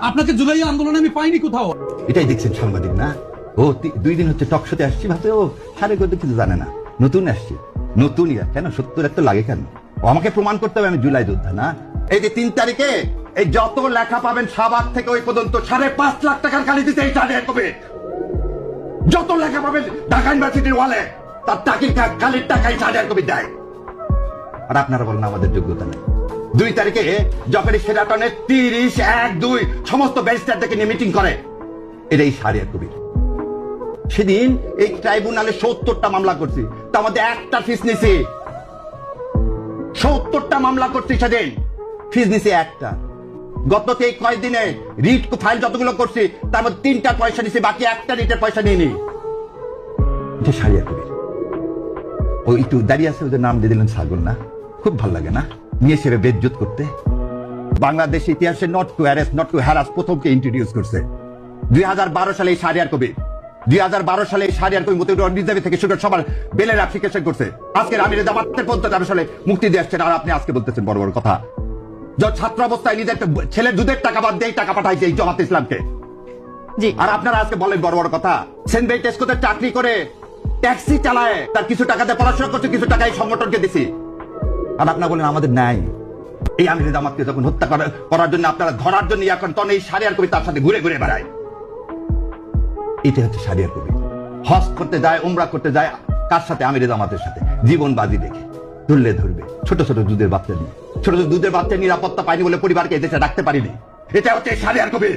আপনাকে জুলাই আন্দোলনে আমি পাইনি কোথাও। এটাই দেখছেন সাংবাদিক না? ও 2 দিন হচ্ছে টক শোতে আসছি, ভাবতে ও সাড়ে কত কিছু জানে না, নতুন আসছে। নতুন কেন 70 এত লাগে কেন? ও আমাকে প্রমাণ করতে হবে আমি জুলাই যোদ্ধা না। এই যে 3 তারিখে এই যত লেখা পাবেন সাবাত থেকে ওই পর্যন্ত 5.5 লাখ টাকার কালি দিতে এই শাহরিয়ার কবির। যত লেখা পাবেন ঢাকা ইউনিভার্সিটির ওয়ালে তার টাকির কালির টাকাই শাহরিয়ার কবির দেয়। আর আপনারা বলেন আমাদের যোগ্যতা নেই। 2 তারিখে জকের সেরাটনে 30-1-2 সমস্ত ব্যারিস্টারদেরকে নিয়ে মিটিং করে, এটাই শাহরিয়ার কবির। সেদিন এই ট্রাইব্যুনালে 70টা মামলা করছি, তার মধ্যে একটা ফিস নিছি। 70টা মামলা করছি সেদিন, ফিস নিছি একটা। গত কয়েকদিনে রিট ফাইল যতগুলো করছি তার মধ্যে 3টা পয়সা নিছি, বাকি একটা রিটের পয়সা নিইনি। এটা শাহরিয়ার কবির। ও একটু দাঁড়িয়ে আছে, ওদের নাম দিয়ে দিলেন ছাগল না? খুব ভালো লাগে না নিয়ে সেরে বেজ্জত করতে? বাংলাদেশ ইতিহাসে not to harass not to harass প্রথমকে ইন্ট্রোডিউস করছে 2012 সালে এই শাহরিয়ার কবির। 2012 সালে শাহরিয়ার কবির মতিউর রহমান রিজভী থেকে শুরু সবার বেলের অ্যাপ্লিকেশন করছে। আজকের আমির জামাতের 50 সালে মুক্তি দিয়ে আসছেন, আর আপনি আজকে বলতেছেন বড় বড় কথা। ছাত্র অবস্থায় নিজের ছেলের দুধের টাকা বাদ দিয়ে টাকা পাঠাইছে এই জামাত ইসলামকে। জি, আর আপনারা আজকে বলেন বড় বড় কথা। সেন্ট টেস্কোতে চাকরি করে ট্যাক্সি চালায়, তার কিছু টাকা দিয়ে পড়াশোনা করছে, কিছু টাকা এই সংগঠনকে দিছি। আর আপনারা বলেন আমাদের নাই। এই আমির জামাতকে যখন হত্যা করার জন্য আপনারা ধরার জন্য এখন তখন এই শাহরিয়ার কবির তার সাথে ঘুরে ঘুরে বেড়ায়। এটা হচ্ছে শাহরিয়ার কবির। হজ করতে যায়, উমরা করতে যায়, কার সাথে? আমির জামাতের সাথে। জীবন বাজি দেখে ধরলে ধরবে, ছোট ছোট দুধের বাচ্চা নিয়ে। ছোট ছোট দুধের বাচ্চা নিরাপত্তা পাইনি বলে পরিবারকে এদেশে রাখতে পারিনি। এটা হচ্ছে শাহরিয়ার কবির।